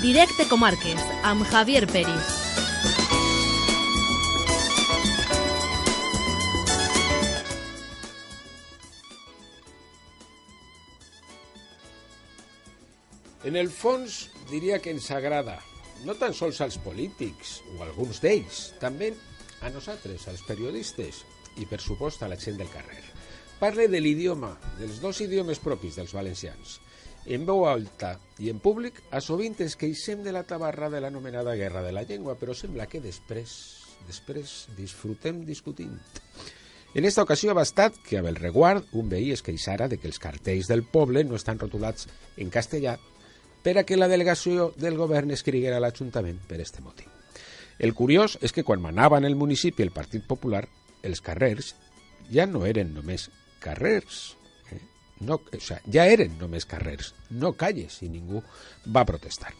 Directe Comarques, amb Javier Peris. En el fons, diria que ens agrada, no tan sols als polítics, o alguns d'ells, també a nosaltres, als periodistes, i per supost a la gent del carrer. Parle de l'idioma, dels dos idiomes propis dels valencians. En veu alta i en públic, a sovint ens queixem de la tabarra de l'anomenada guerra de la llengua, però sembla que després disfrutem discutint. En esta ocasió ha bastat que a Belreguard un veí es queixara de que els cartells del poble no estan rotulats en castellà per a que la delegació del govern escriguera a l'Ajuntament per este motiu. El curiós és que quan manava en el municipi el Partit Popular, els carrers ja no eren només carrers, ja eren només carrers, no calles, i ningú va protestar.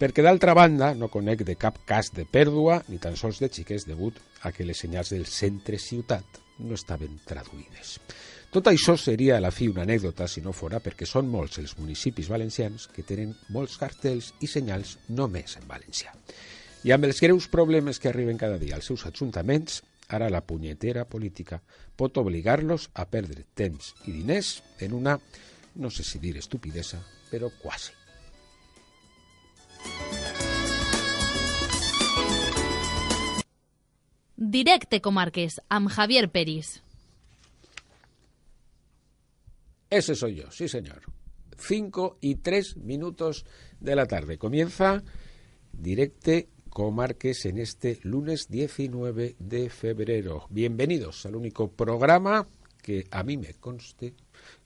Perquè d'altra banda no conec de cap cas de pèrdua ni tan sols de xiquets degut a que les senyals del centre-ciutat no estaven traduïdes. Tot això seria a la fi una anècdota si no fora perquè són molts els municipis valencians que tenen molts cartells i senyals només en valencià. I amb els greus problemes que arriben cada dia als seus ajuntaments, ara la punyetera política pot obligar-los a perdre temps i diners en una, no sé si dir estupidesa, però quasi. Directe Comarques, amb Javier Peris. Ese soy yo, sí señor. 5:03 de la tarde. Comienza Directe Comarques en este lunes 19 de febrero. Bienvenidos al único programa que, a mí me conste,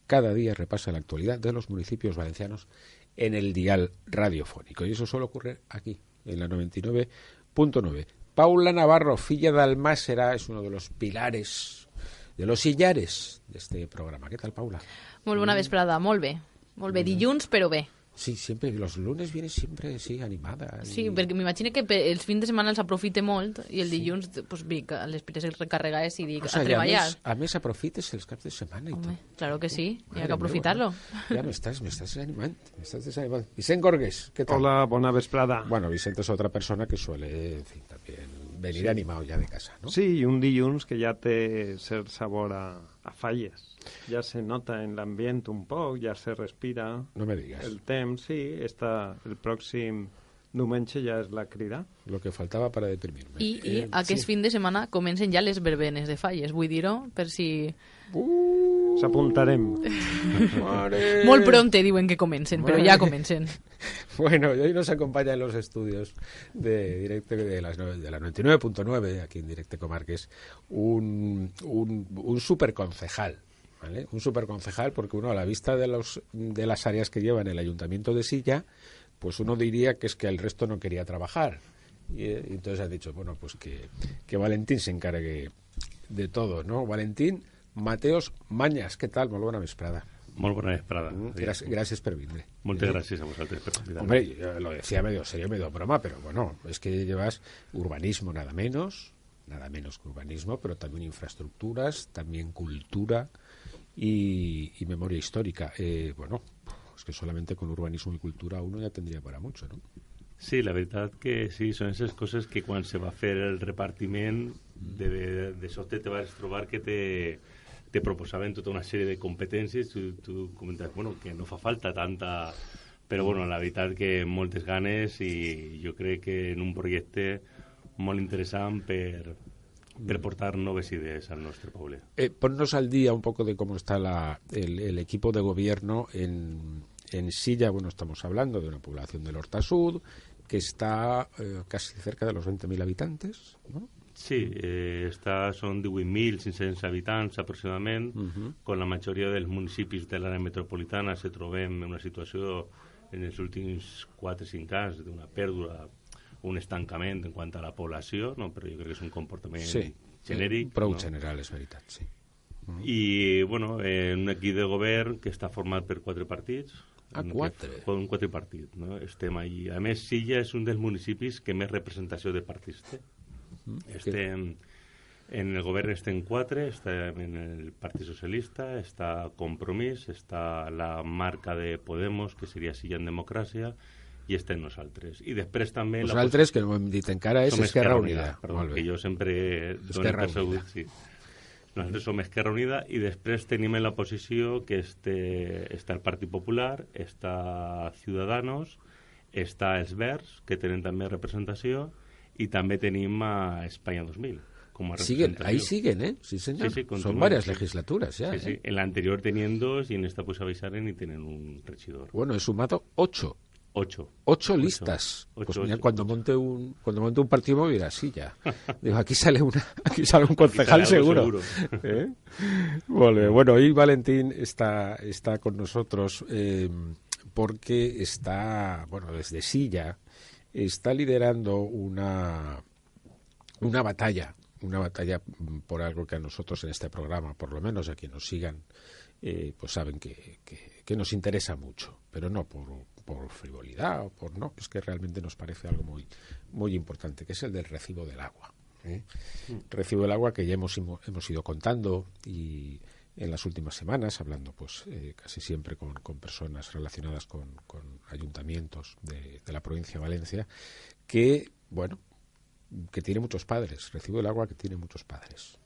cada día repasa la actualidad de los municipios valencianos en el dial radiofónico. Y eso solo ocurre aquí, en la 99.9. Paula Navarro, filla de Almàssera, es uno de los pilares, de los sillares de este programa. ¿Qué tal, Paula? Molt bona vesprada, molt bé. Molt bé, dilluns, però bé. Sí, siempre, los lunes vienes siempre, sí, animada. Sí, perquè m'imagino que els fins de setmana els aprofite molt i el dilluns, pues, dic, les piles recarregades i dic, a treballar. A més aprofites els caps de setmana i tot. Claro que sí, hi ha que aprofitar-lo. Ja m'estàs desanimant, Vicent Gorgués, ¿qué tal? Hola, bona vesprada. Bueno, Vicente es otra persona que suele, en fin, también venir animado ya de casa, ¿no? Sí, un dilluns que ja té cert sabor a falles. Ya se nota en l'ambient un poc, ja se respira. No me digas. El temps, sí, el pròxim diumenge ja és la crida. Lo que faltava para deprimirme. I aquest fin de setmana comencen ja les verbenes de falles, vull dir-ho, per si... S'apuntarem. Molt prompte diuen que comencen, però ja comencen. Bueno, hoy nos acompaña en los estudios de Directe de la 99.9, aquí en Directe Comarques, un superconcejal. ¿Vale? Un superconcejal porque uno a la vista de las áreas que lleva en el Ayuntamiento de Silla, pues uno diría que es que el resto no quería trabajar. Y entonces ha dicho, bueno, pues que Valentín se encargue de todo, ¿no? Valentín Mateos Mañas, ¿qué tal? Molt bona vesprada. Molt bona vesprada. Gracias per vindre. Moltes gràcies a vosaltres per convidar-me. Hombre, yo lo decía medio serio, medio broma, pero bueno, es que llevas urbanismo nada menos que urbanismo, pero también infraestructuras, también cultura y memoria histórica. Bueno, es que solamente con urbanismo y cultura uno ya tendría para mucho, ¿no? Sí, la veritat que sí, són aquestes coses que quan se va fer el repartiment de sobte te vas trobar que te proposaven tota una sèrie de competències, tu comentaves, bueno, que no fa falta tanta... Però, bueno, la veritat que moltes ganes i jo crec que en un projecte molt interessant per portar noves idees al nostre poble. Ponnos al día un poco de cómo está el equipo de gobierno en Silla. Bueno, estamos hablando de una población del Horta-Sud que está casi cerca de los 20.000 habitantes, ¿no? Sí, són 18.500 habitants aproximadament. Con la majoria dels municipis de l'àrea metropolitana se trobem en una situació en els últims 4 o 5 anys d'una pèrdua, un estancament en quant a la població, no? Però jo crec que és un comportament genèric. Prou no? general, és veritat, sí. I, bueno, un equip de govern que està format per 4 partits. 4? Un 4 partits, no? Estem allí. A més, Silla és un dels municipis que més representació de partits té. En el govern estem 4, estem en el Partit Socialista, està Compromís, està la marca de Podemos, que seria Silla en Democràcia, i estem nosaltres. I després també... Nosaltres, que no hem dit encara, és Esquerra Unida. Perdó, que jo sempre dono per segut. Sí. Nosaltres som Esquerra Unida i després tenim en la posició que està el Partit Popular, està Ciudadanos, està els Verds, que tenen també representació, i també tenim a Espanya 2000. Ahí siguen, ¿eh? Sí, señor. Sí, son varias legislaturas ya. Sí. En la anterior tenían 2 y en esta pues avisaren y tienen un regidor. Bueno, he sumado 8. 8 listas. 8, pues mira, cuando monte un partido me dirá, sí, ya. Digo, aquí sale un concejal seguro. ¿Eh? Bueno, hoy Valentín está con nosotros porque está, desde Silla, está liderando una batalla por algo que a nosotros en este programa, por lo menos a quienes nos sigan, pues saben que nos interesa mucho, pero no por frivolidad o es que realmente nos parece algo muy, muy importante, que es el del recibo del agua. Recibo del agua que ya hemos ido contando y en las últimas semanas, hablando casi siempre con personas relacionadas con ayuntamientos de la provincia de Valencia, que tiene muchos padres, recibo del agua que tiene muchos padres.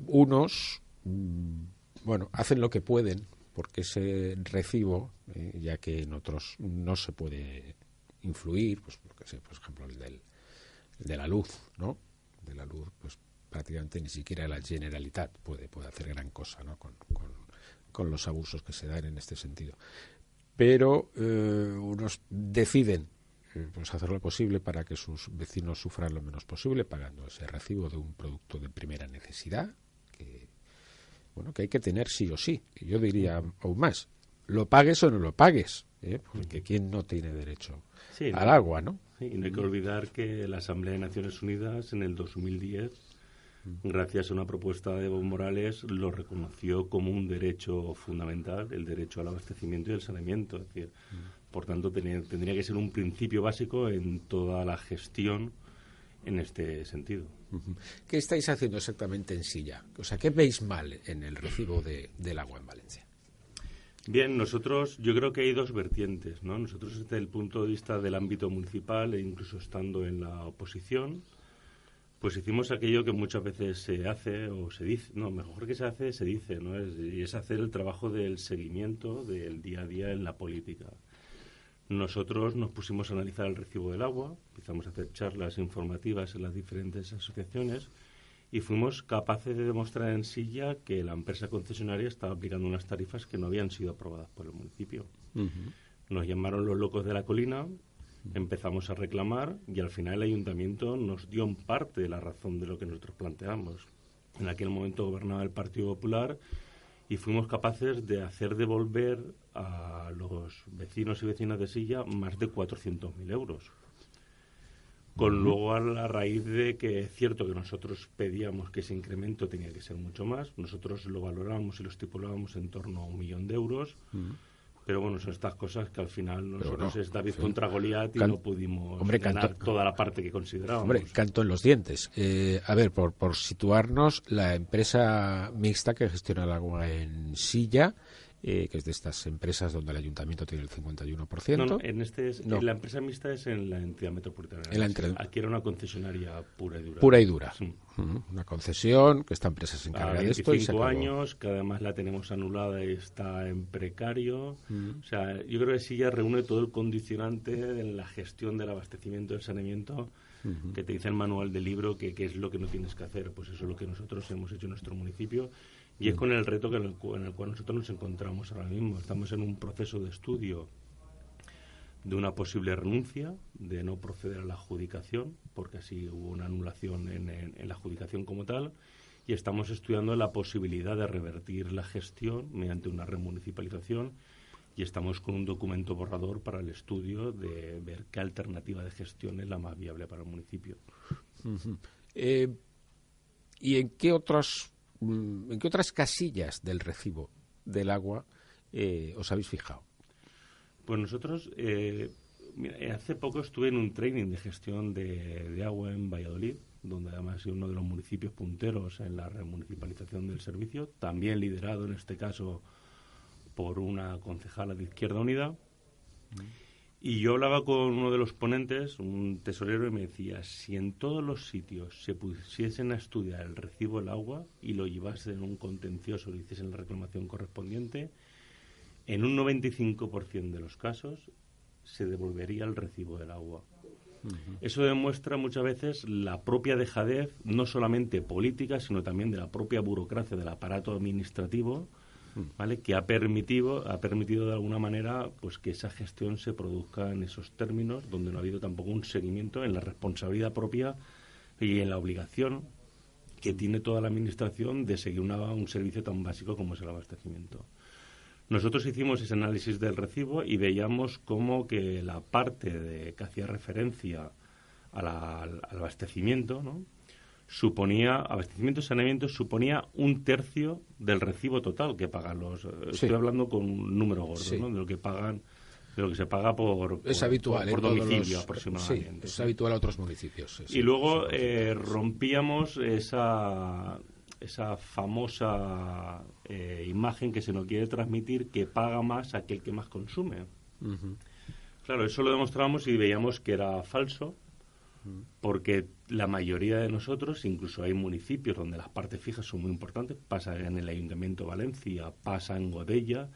Unos, hacen lo que pueden porque ese recibo, ya que en otros no se puede influir, pues por ejemplo el de la luz, ¿no? De la luz, pues prácticamente ni siquiera la Generalitat puede hacer gran cosa, ¿no? Con los abusos que se dan en este sentido. Pero unos deciden hacer lo posible para que sus vecinos sufran lo menos posible, pagando ese recibo de un producto de primera necesidad que hay que tener sí o sí. Y yo diría aún más, lo pagues o no lo pagues, porque ¿quién no tiene derecho al agua, no? Sí, y no hay que olvidar que la Asamblea de Naciones Unidas en el 2010, gracias a una propuesta de Evo Morales, lo reconoció como un derecho fundamental, el derecho al abastecimiento y al saneamiento. Es decir, por tanto, tendría que ser un principio básico en toda la gestión en este sentido. ¿Qué estáis haciendo exactamente en Silla? O sea, ¿qué veis mal en el recibo del agua en Valencia? Bien, yo creo que hay dos vertientes, ¿no? Nosotros desde el punto de vista del ámbito municipal e incluso estando en la oposición, pues hicimos aquello que muchas veces se hace o se dice, no, mejor que se hace, se dice, ¿no? Es hacer el trabajo del seguimiento del día a día en la política. Nosotros nos pusimos a analizar el recibo del agua, empezamos a hacer charlas informativas en las diferentes asociaciones y fuimos capaces de demostrar en Silla que la empresa concesionaria estaba aplicando unas tarifas que no habían sido aprobadas por el municipio. Nos llamaron los locos de la colina, empezamos a reclamar y al final el ayuntamiento nos dio en parte de la razón de lo que nosotros planteamos. En aquel momento gobernaba el Partido Popular y fuimos capaces de hacer devolver a los vecinos y vecinas de Silla más de 400.000 euros. Con luego a la raíz de que es cierto que nosotros pedíamos que ese incremento tenía que ser mucho más, nosotros lo valorábamos y lo estipulábamos en torno a 1 millón de euros, pero bueno, son estas cosas que al final nosotros es David contra Goliat y no pudimos ganar toda la parte que considerábamos. Hombre, canto en los dientes. A ver, por situarnos, la empresa mixta que gestiona el agua en Silla, que es de estas empresas donde el ayuntamiento tiene el 51%. La empresa mixta es en la entidad metropolitana. Aquí era una concesionaria pura y dura. Pura y dura. Sí. Una concesión, que esta empresa se encarga de esto. 25 años, que además la tenemos anulada y está en precario. O sea, yo creo que sí ya reúne todo el condicionante de la gestión del abastecimiento y del saneamiento que te dice el manual del libro que es lo que no tienes que hacer. Pues eso es lo que nosotros hemos hecho en nuestro municipio. Y es con el reto en el cual nosotros nos encontramos ahora mismo. Estamos en un proceso de estudio de una posible renuncia, de no proceder a la adjudicación, porque así hubo una anulación en la adjudicación como tal, y estamos estudiando la posibilidad de revertir la gestión mediante una remunicipalización, y estamos con un documento borrador para el estudio de ver qué alternativa de gestión es la más viable para el municipio. ¿Y en qué otras casillas del recibo del agua os habéis fijado? Pues nosotros, hace poco estuve en un training de gestión de agua en Valladolid, donde además es uno de los municipios punteros en la remunicipalización del servicio, también liderado en este caso por una concejala de Izquierda Unida. Y yo hablaba con uno de los ponentes, un tesorero, y me decía, si en todos los sitios se pusiesen a estudiar el recibo del agua y lo llevasen en un contencioso, le hiciesen la reclamación correspondiente, en un 95% de los casos se devolvería el recibo del agua. Eso demuestra muchas veces la propia dejadez, no solamente política, sino también de la propia burocracia, del aparato administrativo, ¿vale? Que ha permitido de alguna manera pues que esa gestión se produzca en esos términos, donde no ha habido tampoco un seguimiento en la responsabilidad propia y en la obligación que tiene toda la administración de seguir un servicio tan básico como es el abastecimiento. Nosotros hicimos ese análisis del recibo y veíamos cómo que la parte que hacía referencia al abastecimiento, ¿no? Abastecimiento y saneamiento suponía 1/3 del recibo total que pagan estoy hablando con un número gordo, sí. ¿no? De lo que se paga por habitual, por domicilio aproximadamente. Sí, es habitual a otros municipios. Y luego rompíamos esa famosa imagen que se nos quiere transmitir, que paga más aquel que más consume. Claro, eso lo demostrábamos y veíamos que era falso, porque la mayoría de nosotros, incluso hay municipios donde las partes fijas son muy importantes, pasa en el Ayuntamiento de Valencia, pasa en Godella,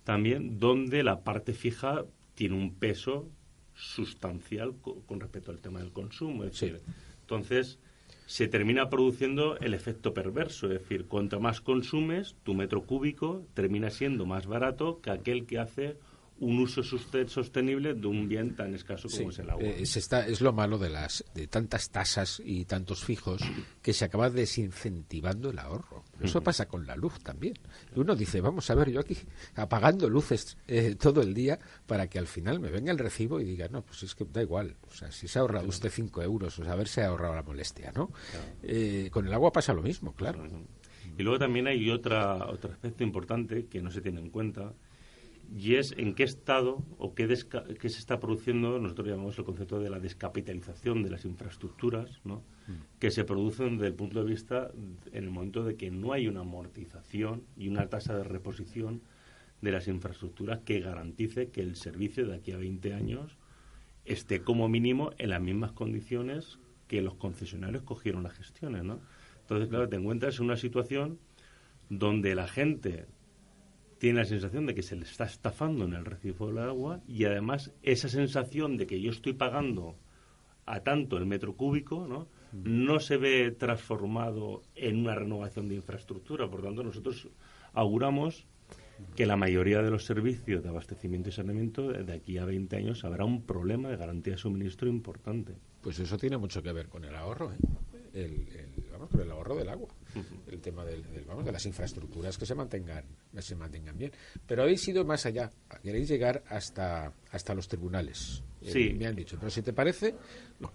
también, donde la parte fija tiene un peso sustancial con respecto al tema del consumo. Es decir, entonces se termina produciendo el efecto perverso, es decir, cuanto más consumes, tu metro cúbico termina siendo más barato que aquel que hace un uso sostenible de un bien tan escaso como es el agua. Es lo malo de tantas tasas y tantos fijos, que se acaba desincentivando el ahorro. Eso pasa con la luz también. Y uno dice, vamos a ver, yo aquí apagando luces todo el día para que al final me venga el recibo y diga, no, pues es que da igual. O sea, si se ha ahorrado usted 5 euros, o sea, haberse ahorrado la molestia, ¿no? Claro. Con el agua pasa lo mismo, claro. Y luego también hay otro aspecto importante que no se tiene en cuenta, y es en qué estado o qué se está produciendo. Nosotros llamamos el concepto de la descapitalización de las infraestructuras, ¿no? Que se producen desde el punto de vista en el momento de que no hay una amortización y una tasa de reposición de las infraestructuras que garantice que el servicio de aquí a 20 años esté como mínimo en las mismas condiciones que los concesionarios cogieron las gestiones, ¿no? Entonces, claro, te encuentras en una situación donde la gente tiene la sensación de que se le está estafando en el recibo del agua, y además esa sensación de que yo estoy pagando a tanto el metro cúbico, no se ve transformado en una renovación de infraestructura. Por tanto, nosotros auguramos que la mayoría de los servicios de abastecimiento y saneamiento de aquí a 20 años habrá un problema de garantía de suministro importante. Pues eso tiene mucho que ver con el ahorro, con el ahorro del agua. El tema de las infraestructuras que se mantengan bien. Pero habéis ido más allá, queréis llegar hasta los tribunales. Sí. Me han dicho, pero si te parece,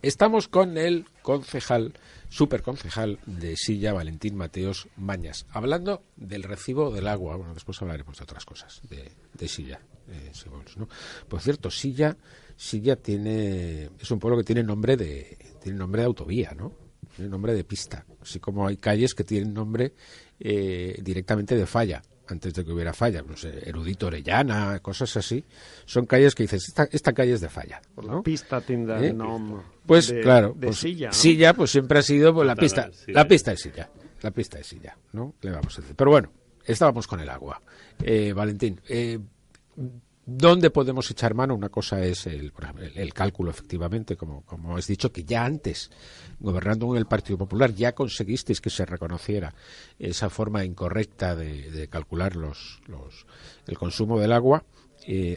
estamos con el superconcejal de Silla, Valentín Mateos Mañas, hablando del recibo del agua. Bueno, después hablaremos de otras cosas de Silla, ¿no? Por cierto, Silla es un pueblo que tiene nombre de autovía, ¿no? Tiene nombre de pista, así como hay calles que tienen nombre directamente de falla, antes de que hubiera falla, no sé, Erudito Orellana, cosas así. Son calles que dices, esta calle es de falla, ¿no? La pista tendrá el nombre. Pues claro, de Silla, ¿no? Silla pues siempre ha sido pues, la pista de Silla, ¿no? Le vamos a decir. Pero bueno, estábamos con el agua. Valentín, ¿dónde podemos echar mano? Una cosa es el cálculo, efectivamente, como has dicho, que ya antes, gobernando en el Partido Popular, ya conseguisteis que se reconociera esa forma incorrecta de calcular el consumo del agua,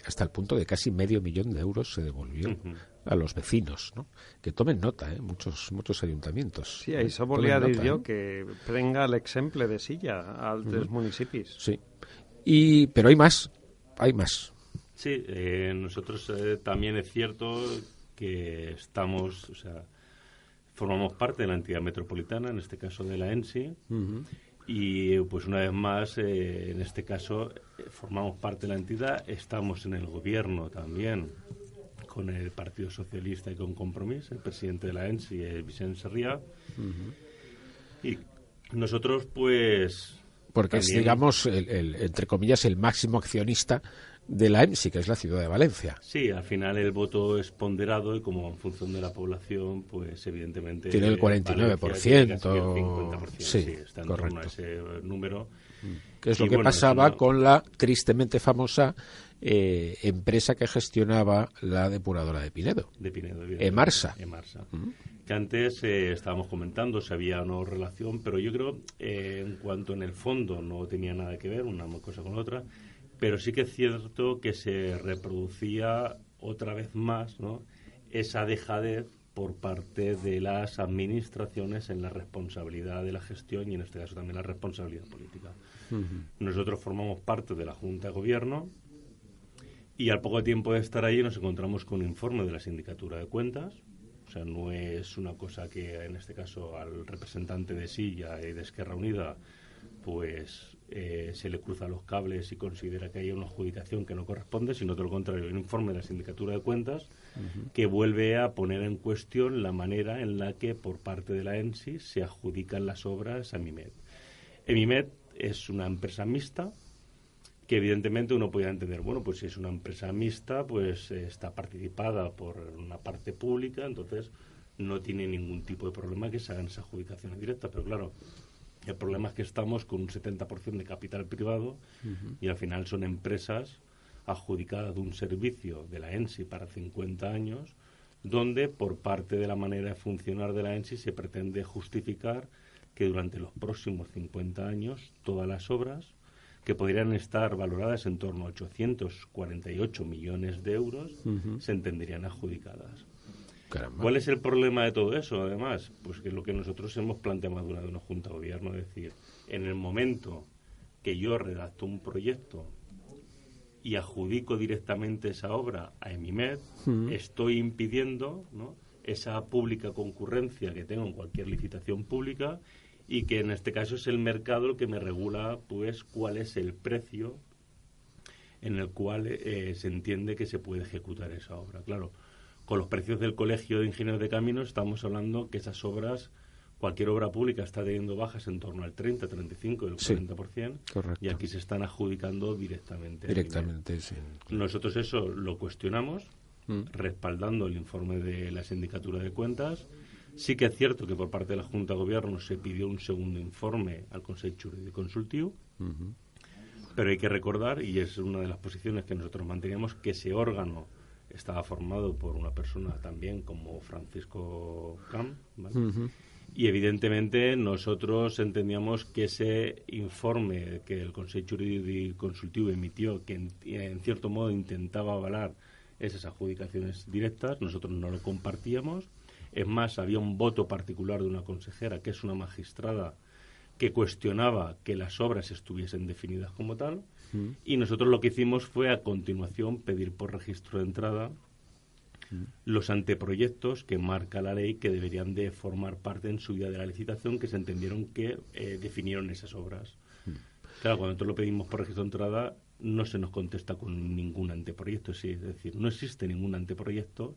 hasta el punto de casi 500.000 euros se devolvió a los vecinos, ¿no? Que tomen nota, muchos ayuntamientos. Sí, això volia dir jo, que prenga l'exemple de Silla a altres municipis. Sí, pero hay más. Sí, nosotros también es cierto que formamos parte de la entidad metropolitana, en este caso de la ENSI, y pues una vez más, en este caso, formamos parte de la entidad, estamos en el gobierno también, con el Partido Socialista y con Compromís. El presidente de la ENSI es Vicente Serrià, y nosotros pues... Porque también, es, digamos, entre comillas, el máximo accionista de la EMSI, que es la ciudad de Valencia. Sí, al final el voto es ponderado y como en función de la población, pues evidentemente... Tiene el 49%. Tiene casi el 50%, Sí, está en correcto. torno a ese número. Que es Y lo que bueno, pasaba es una- con la tristemente famosa empresa que gestionaba la depuradora de Pinedo. De Pinedo, evidentemente. Emarsa. Emarsa. Que antes estábamos comentando si había o no relación, pero yo creo, en cuanto en el fondo no tenía nada que ver una cosa con otra, pero sí que es cierto que se reproducía otra vez más, ¿no?, esa dejadez por parte de las administraciones en la responsabilidad de la gestión y en este caso también la responsabilidad política. Nosotros formamos parte de la Junta de Gobierno y al poco tiempo de estar ahí nos encontramos con un informe de la Sindicatura de Cuentas. O sea, no es una cosa que en este caso al representante de Silla y de Esquerra Unida pues se le cruza los cables y considera que hay una adjudicación que no corresponde, sino todo lo contrario, hay un informe de la Sindicatura de Cuentas que vuelve a poner en cuestión la manera en la que por parte de la ENSI se adjudican las obras a Emimet. Emimet es una empresa mixta que evidentemente uno podría entender, bueno, pues si es una empresa mixta, pues está participada por una parte pública, entonces no tiene ningún tipo de problema que se hagan esas adjudicaciones directas, pero claro, el problema es que estamos con un 70% de capital privado y al final son empresas adjudicadas de un servicio de la ENSI para 50 años, donde por parte de la manera de funcionar de la ENSI se pretende justificar que durante los próximos 50 años todas las obras que podrían estar valoradas en torno a 848 millones de euros se entenderían adjudicadas. Caramba. ¿Cuál es el problema de todo eso, además? Pues que es lo que nosotros hemos planteado más de una Junta de Gobierno, es decir, en el momento que yo redacto un proyecto y adjudico directamente esa obra a Emimet, estoy impidiendo, ¿no?, esa pública concurrencia que tengo en cualquier licitación pública y que en este caso es el mercado el que me regula pues cuál es el precio en el cual se entiende que se puede ejecutar esa obra. Claro, con los precios del Colegio de Ingenieros de Caminos estamos hablando que esas obras, cualquier obra pública está teniendo bajas en torno al 30, 35, el 40%, correcto. y aquí se están adjudicando directamente. Directamente, sí. Nosotros eso lo cuestionamos, respaldando el informe de la Sindicatura de Cuentas. Sí que es cierto que por parte de la Junta de Gobierno se pidió un segundo informe al Consell Jurídic Consultiu, pero hay que recordar, y es una de las posiciones que nosotros manteníamos, que ese órgano estaba formado por una persona también como Francisco Camp, ¿vale? Y evidentemente nosotros entendíamos que ese informe que el Consell Jurídic Consultiu emitió, que en cierto modo intentaba avalar esas adjudicaciones directas, nosotros no lo compartíamos. Es más, había un voto particular de una consejera, que es una magistrada, que cuestionaba que las obras estuviesen definidas como tal, y nosotros lo que hicimos fue a continuación pedir por registro de entrada los anteproyectos que marca la ley que deberían de formar parte en su día de la licitación, que se entendieron que definieron esas obras. Claro, cuando nosotros lo pedimos por registro de entrada no se nos contesta con ningún anteproyecto, sí, es decir, no existe ningún anteproyecto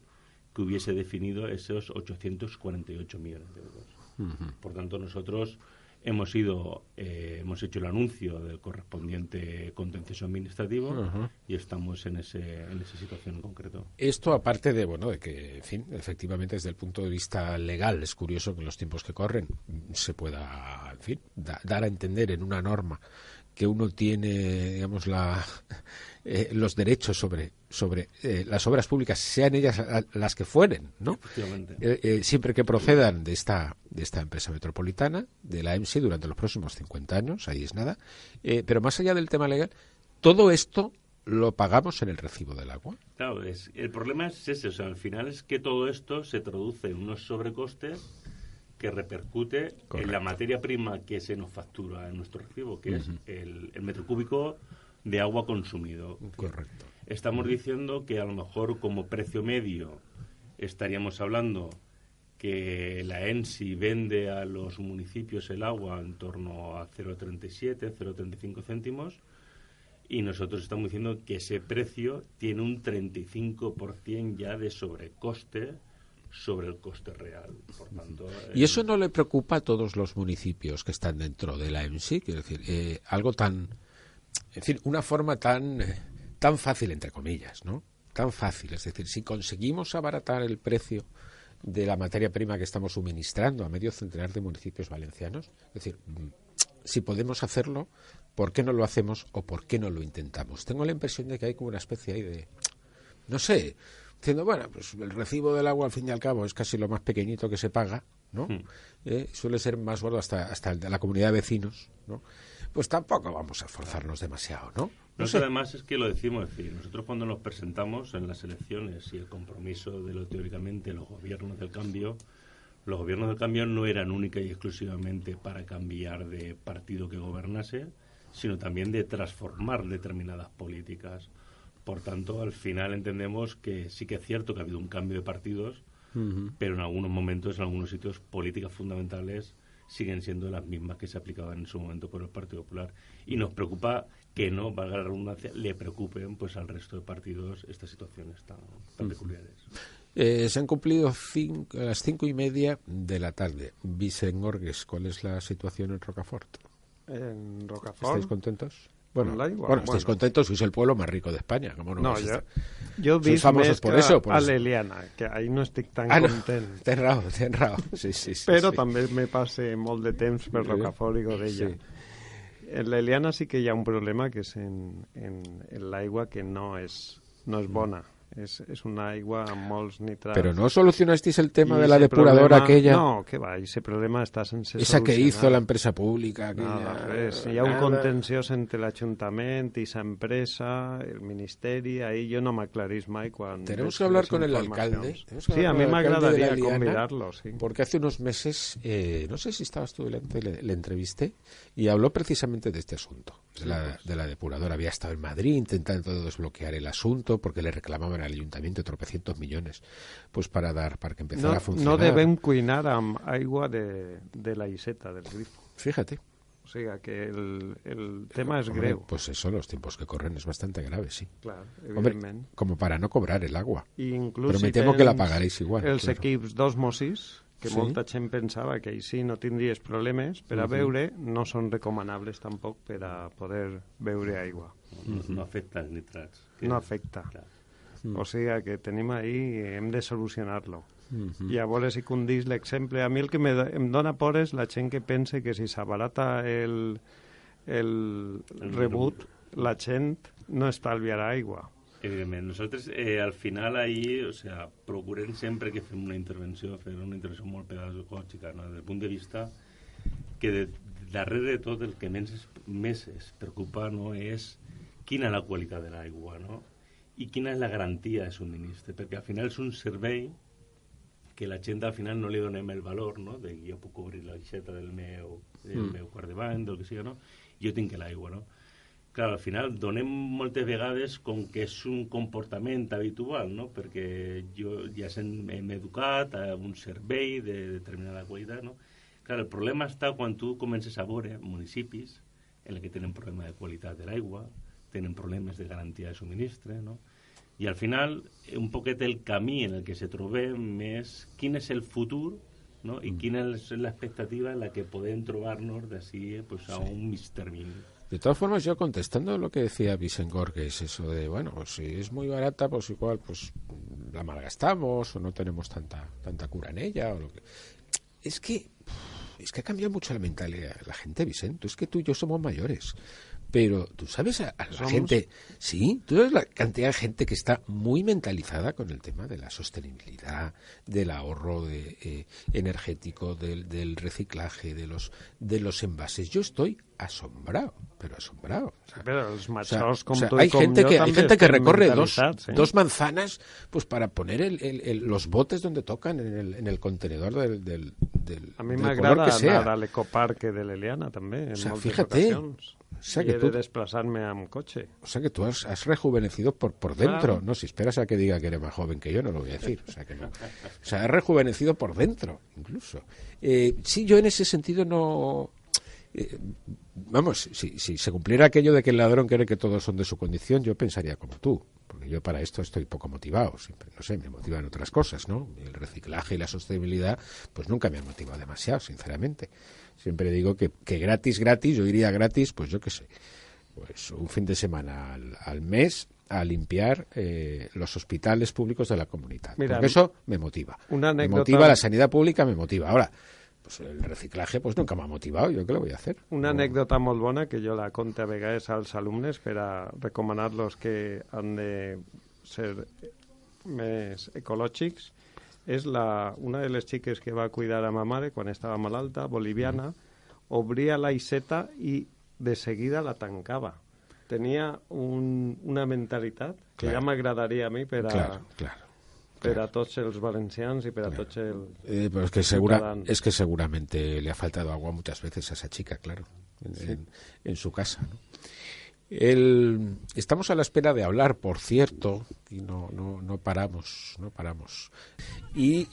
que hubiese definido esos 848 millones de euros. Por tanto, nosotros hemos hecho el anuncio del correspondiente contencioso administrativo y estamos en esa situación en concreto. Esto aparte de, bueno, de que, en fin, efectivamente desde el punto de vista legal es curioso que en los tiempos que corren se pueda, en fin, dar a entender en una norma que uno tiene, digamos, los derechos sobre las obras públicas, sean ellas las que fueren, ¿no? Efectivamente. Siempre que procedan de esta empresa metropolitana, de la EMSI, durante los próximos 50 años, ahí es nada. Pero más allá del tema legal, todo esto lo pagamos en el recibo del agua. Claro, el problema es ese, o sea, al final es que todo esto se traduce en unos sobrecostes que repercute en la materia prima que se nos factura en nuestro recibo, que es el metro cúbico de agua consumido. Correcto. Estamos diciendo que a lo mejor como precio medio estaríamos hablando que la ENSI vende a los municipios el agua en torno a 0,37, 0,35 céntimos, y nosotros estamos diciendo que ese precio tiene un 35% ya de sobrecoste sobre el coste real. Por tanto, ¿y eso no le preocupa a todos los municipios que están dentro de la EMSI? Quiero decir, algo tan, en fin, una forma tan tan fácil, entre comillas, ¿no? Tan fácil. Es decir, si conseguimos abaratar el precio de la materia prima que estamos suministrando a medio centenar de municipios valencianos, es decir, si podemos hacerlo, ¿por qué no lo hacemos o por qué no lo intentamos? Tengo la impresión de que hay como una especie ahí de, no sé, diciendo, bueno, pues el recibo del agua al fin y al cabo es casi lo más pequeñito que se paga, ¿no? Suele ser más gordo hasta el de la comunidad de vecinos, ¿no? Pues tampoco vamos a esforzarnos demasiado, ¿no? No sé. Además es que lo decimos, es decir, nosotros cuando nos presentamos en las elecciones y el compromiso de lo teóricamente los gobiernos del cambio no eran única y exclusivamente para cambiar de partido que gobernase, sino también de transformar determinadas políticas. Por tanto, al final entendemos que sí que es cierto que ha habido un cambio de partidos, pero en algunos momentos, en algunos sitios, políticas fundamentales siguen siendo las mismas que se aplicaban en su momento por el Partido Popular. Y nos preocupa que no, valga la redundancia, le preocupen pues al resto de partidos estas situaciones tan peculiares. Se han cumplido a las 5:30 de la tarde. Vicent Gorges, ¿cuál es la situación en Rocafort? En Rocafort. ¿Estáis contentos? Bueno, bueno, estáis contentos, sois el pueblo más rico de España. ¿Cómo no jo sois famosos por eso. A l'Eliana, que ahí no estic tan content. Tens raó. Sí, Però sí. també me passe molt de temps per Rocafort i Godella. Sí. En l'Eliana sí que hi ha un problema, que és en l'aigua, que no és bona. Es una aigua amb molts nitrats. Pero no solucionasteis el tema de la depuradora aquella. No, que va, ese problema està sense esa solucionar. Que hizo la empresa pública. Nada, res. Hi ha un contenciós entre l'Ajuntament i esa empresa, el Ministeri, ahí yo no m'aclarís mai quan... Tenemos que hablar con el alcalde. Sí, a mí me agradaría convidarlo, sí. Porque hace unos meses, no sé si estabas tú delante, le entrevisté y habló precisamente de este asunto, de la depuradora. Había estado en Madrid intentando desbloquear el asunto porque le reclamaban al ayuntamiento tropecientos millones pues para que empezara a funcionar. No devem cuinar amb aigua de la iseta, del grifo. Fíjate. O sea, que el tema es greu. Pues eso, los tiempos que corren es bastante grave, sí. Claro, evidentment. Hombre, como para no cobrar el agua. Inclús però me temo que la pagaréis igual. Els equips d'osmosis, que molta gent pensava que així no tindries problemes, per a beure no són recomanables tampoc per a poder beure aigua. No afecta els nitrats. No afecta. Clar. O sigui que tenim ahí, hem de solucionar-lo. I a veure si condís l'exemple. A mi el que em dona por és la gent que pense que si s'abarata el rebut, la gent no estalviarà aigua. Evidentment. Nosaltres, al final, ahir, procurem sempre que fem una intervenció molt pedagògica, no? Des del punt de vista que darrere de tot el que més es preocupa, no, és quina és la qualitat de l'aigua, no? I quina és la garantia de subministre, perquè al final és un servei que la gent al final no li donem el valor, no? De jo puc obrir la aixeta del meu quart de bany, del que sigui, no? Jo tinc l'aigua, no? Clar, al final donem moltes vegades com que és un comportament habitual, no? Perquè jo ja hem educat a un servei de determinada qualitat, no? Clar, el problema està quan tu comences a veure municipis en què tenen problema de qualitat de l'aigua, tenen problemes de garantia de subministre, no? I al final, un poquet el camí en el que se trobem és quin és el futur, no? I quina és l'expectativa en la que podem trobar-nos d'ací pues, a un mig termini. De todas formas, yo contestando lo que decía Vicent Gorges, eso de, bueno, pues si es muy barata, pues igual pues la malgastamos o no tenemos tanta cura en ella. O lo que... Es que ha cambiado mucho la mentalidad de la gente, Vicent. Es que tú y yo somos mayores. Pero tú sabes a la gente, sí, tú sabes la cantidad de gente que está muy mentalizada con el tema de la sostenibilidad, del ahorro energético, del reciclaje, de los envases. Yo estoy asombrado, pero asombrado. Pero los machos como tú hay y como gente yo hay gente que recorre dos manzanas pues para poner los botes donde tocan en el contenedor del a mí del m'agrada color que anar sea. a l'ecoparque de l'Eliana també, en moltes fíjate. ocasions. O sea, y que he tú, de desplazarme amb cotxe. O sea que tú has rejuvenecido por dentro, Claro. ¿no? Si esperas a que diga que eres más joven que yo, no lo voy a decir. O sea que no. O sea, has rejuvenecido por dentro, incluso. Sí, yo en ese sentido no... vamos, si se cumpliera aquello de que el ladrón quiere que todos son de su condición, yo pensaría como tú. Porque yo para esto estoy poco motivado. Siempre, no sé, me motivan otras cosas, ¿no? El reciclaje y la sostenibilidad, pues nunca me han motivado demasiado, sinceramente. Siempre digo que gratis, yo diría gratis, pues yo qué sé, pues un fin de semana al mes, a limpiar los hospitales públicos de la comunidad. Mira, porque eso me motiva. Una Me anécdota... motiva la sanidad pública, me motiva. Ahora, pues el reciclaje pues nunca me ha motivado. ¿Yo qué lo voy a hacer? Una anècdota molt bona que jo la conto a vegades als alumnes per a recomanar-los que han de ser més ecològics és una de les xiques que va cuidar a ma mare quan estava malalta, boliviana, obria l'aixeta i de seguida la tancava. Tenia una mentalitat que ja m'agradaria a mi per a tots els valencians y para tots els pero es que seguramente le ha faltado agua muchas veces a esa chica, claro, en su casa, ¿no? Estamos a la espera de hablar, por cierto, y no paramos. Y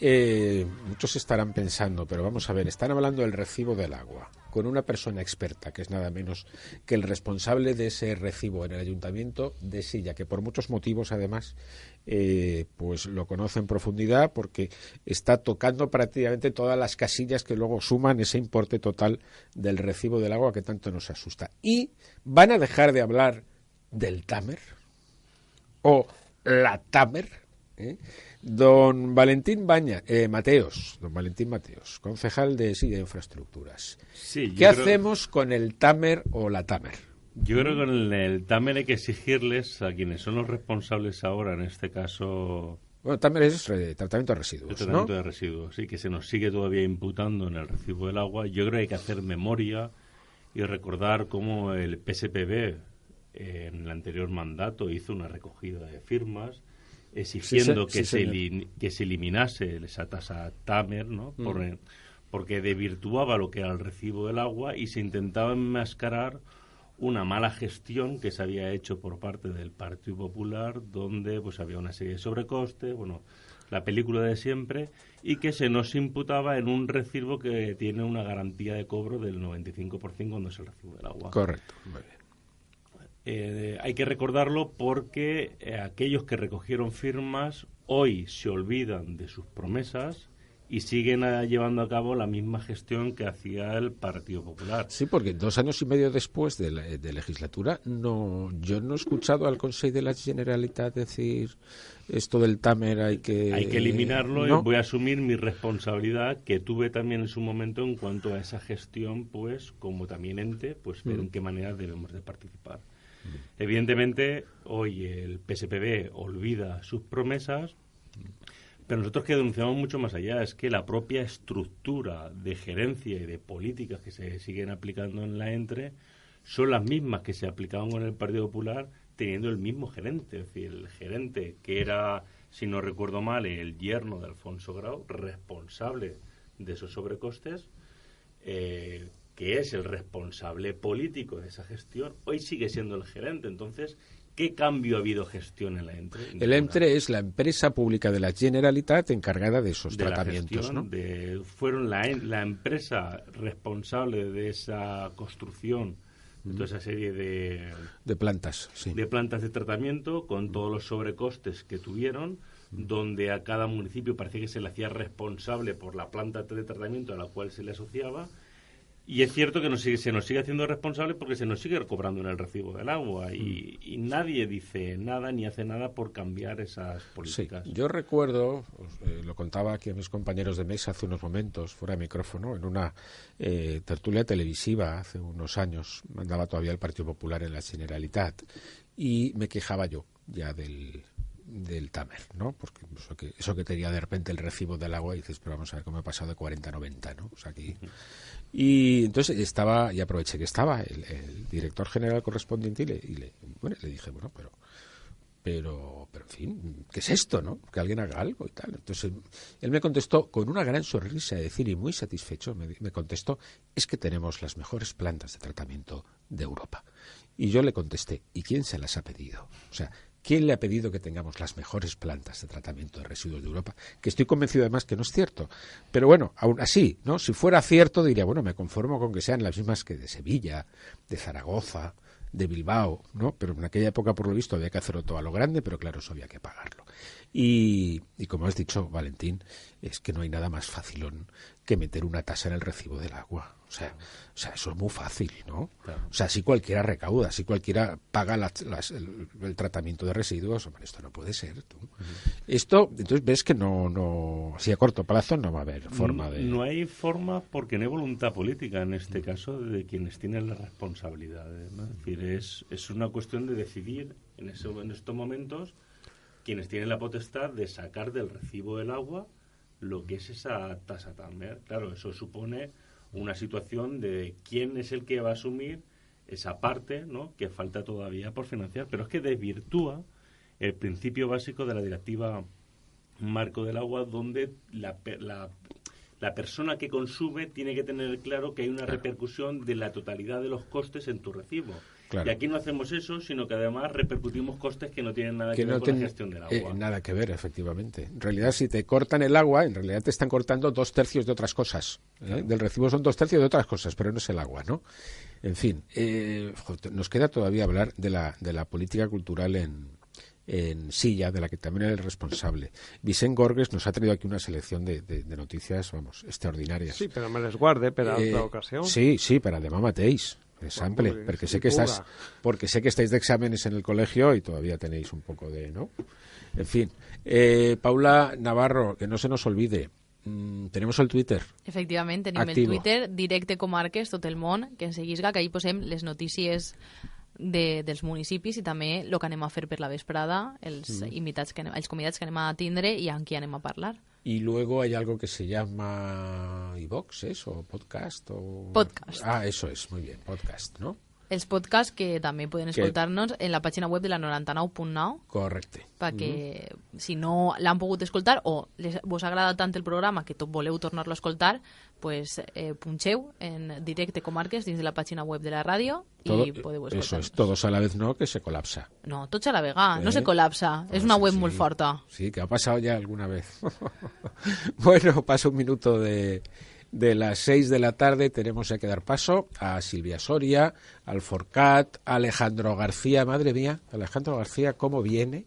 muchos estarán pensando, pero vamos a ver, están hablando del recibo del agua con una persona experta, que es nada menos que el responsable de ese recibo en el Ayuntamiento de Silla, que por muchos motivos, además, pues lo conoce en profundidad, porque está tocando prácticamente todas las casillas que luego suman ese importe total del recibo del agua que tanto nos asusta. Y van a dejar de hablar del TAMER o la TAMER, Don Valentín Mateos, concejal de Silla Infraestructuras. Sí, ¿Qué hacemos con el TAMER o la TAMER? Yo creo que con el TAMER hay que exigirles a quienes son los responsables ahora, en este caso... Bueno, TAMER es tratamiento de residuos, tratamiento de residuos, sí, que se nos sigue todavía imputando en el recibo del agua. Yo creo que hay que hacer memoria y recordar cómo el PSPB en el anterior mandato hizo una recogida de firmas exigiendo que se eliminase esa tasa TAMER, ¿no? Porque desvirtuaba lo que era el recibo del agua y se intentaba enmascarar una mala gestión que se había hecho por parte del Partido Popular, donde pues había una serie de sobrecostes, bueno, la película de siempre, y que se nos imputaba en un recibo que tiene una garantía de cobro del 95% cuando es el recibo del agua. Correcto, muy bien. Hay que recordarlo porque aquellos que recogieron firmas hoy se olvidan de sus promesas y siguen llevando a cabo la misma gestión que hacía el Partido Popular. Sí, porque 2 años y medio después de legislatura yo no he escuchado al Consejo de la Generalitat decir esto del TAMER hay que eliminarlo, ¿no? Y voy a asumir mi responsabilidad que tuve también en su momento en cuanto a esa gestión, pues como también ente, pues ver en qué manera debemos de participar. Evidentemente, hoy el PSPB olvida sus promesas, pero nosotros que denunciamos mucho más allá es que la propia estructura de gerencia y de políticas que se siguen aplicando en la ENTRE son las mismas que se aplicaban con el Partido Popular teniendo el mismo gerente, es decir, el gerente que era, si no recuerdo mal, el yerno de Alfonso Grau, responsable de esos sobrecostes, que es el responsable político de esa gestión, hoy sigue siendo el gerente. Entonces, ¿qué cambio ha habido gestión en la ENTRE? El ENTRE es la empresa pública de la Generalitat encargada de esos tratamientos, ¿no? Fueron la empresa responsable de esa construcción, de toda esa serie de plantas, sí. De plantas de tratamiento, con todos los sobrecostes que tuvieron, donde a cada municipio parecía que se le hacía responsable por la planta de tratamiento a la cual se le asociaba. Y es cierto que se nos sigue haciendo responsable porque se nos sigue cobrando en el recibo del agua y nadie dice nada ni hace nada por cambiar esas políticas. Sí, yo recuerdo, lo contaba aquí a mis compañeros de mesa hace unos momentos, fuera de micrófono, en una tertulia televisiva hace unos años, mandaba todavía el Partido Popular en la Generalitat, y me quejaba yo ya del TAMER, ¿no? Porque eso que tenía de repente el recibo del agua y dices, pero vamos a ver cómo he pasado de 40 a 90, ¿no? O sea, aquí... Y entonces y aproveché que estaba el director general correspondiente y le dije, bueno, pero en fin, ¿qué es esto, no? Que alguien haga algo y tal. Entonces él me contestó con una gran sonrisa, y muy satisfecho, me contestó, es que tenemos las mejores plantas de tratamiento de Europa. Y yo le contesté, ¿y quién se las ha pedido? O sea, ¿quién le ha pedido que tengamos las mejores plantas de tratamiento de residuos de Europa? Que estoy convencido además que no es cierto. Pero bueno, aún así, ¿no? Si fuera cierto, diría, bueno, me conformo con que sean las mismas que de Sevilla, de Zaragoza, de Bilbao, ¿no? Pero en aquella época, por lo visto, había que hacerlo todo a lo grande, pero claro, eso había que pagarlo. Y como has dicho, Valentín, es que no hay nada más facilón que meter una tasa en el recibo del agua. O sea, eso es muy fácil, ¿no? Claro. O sea, si cualquiera recauda, si cualquiera paga el tratamiento de residuos, hombre, esto no puede ser. Tú. Esto, entonces ves que no, si a corto plazo no va a haber forma de... No hay forma porque no hay voluntad política en este caso de quienes tienen las responsabilidades, ¿no? Es decir, es una cuestión de decidir en estos momentos quienes tienen la potestad de sacar del recibo del agua lo que es esa tasa también. Claro, eso supone una situación de quién es el que va a asumir esa parte, ¿no?, que falta todavía por financiar. Pero es que desvirtúa el principio básico de la Directiva Marco del Agua, donde la persona que consume tiene que tener claro que hay una repercusión de la totalidad de los costes en tu recibo. Claro. Y aquí no hacemos eso, sino que además repercutimos costes que no tienen nada que ver con la gestión del agua. Nada que ver, efectivamente. En realidad, si te cortan el agua, en realidad te están cortando 2/3 de otras cosas. Claro. Del recibo son 2/3 de otras cosas, pero no es el agua, ¿no? En fin, nos queda todavía hablar de la política cultural en Silla, de la que también eres responsable. Vicent Gorges nos ha traído aquí una selección de noticias, vamos, extraordinarias. Sí, pero me les guarde per a altra ocasión. Sí, però demà mateix. Exemple, porque sé que estáis de exámenes en el colegio y todavía tenéis un poco de, ¿no? En fin, Paula Navarro, que no se nos olvide, tenemos el Twitter. Efectivament, tenim activo. El Twitter, Directe Comarques, tot el món, que ens seguisca, que ahí posem les notícies dels municipis i també el que anem a fer per la vesprada, els convidats que anem a tindre i amb qui anem a parlar. Y luego hay algo que se llama iVox, ¿es? ¿O podcast? Podcast. Ah, eso es, muy bien, podcast, ¿no? Els podcasts que també poden escoltar-nos en la pàgina web de la 99.9. Correcte. Perquè si no l'han pogut escoltar o vos agrada tant el programa que tot voleu tornar-lo a escoltar, pues punxeu en Directe Comarques dins de la pàgina web de la ràdio i podeu escoltar-nos. Eso es, todos a la vez no, que se colapsa. No, tots a la vegada, no se colapsa. És una web molt forta. Sí, que ha pasado ya alguna vez. Bueno, pasa un minuto de las 6 de la tarde. Tenemos ya que dar paso a Silvia Soria, al Forcat, a Alejandro García. Madre mía, Alejandro García, cómo viene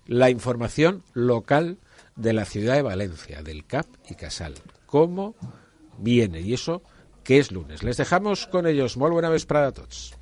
la información local de la ciudad de Valencia, del CAP y Casal. Cómo viene, y eso que es lunes. Les dejamos con ellos. Molt bona vesprada a tots.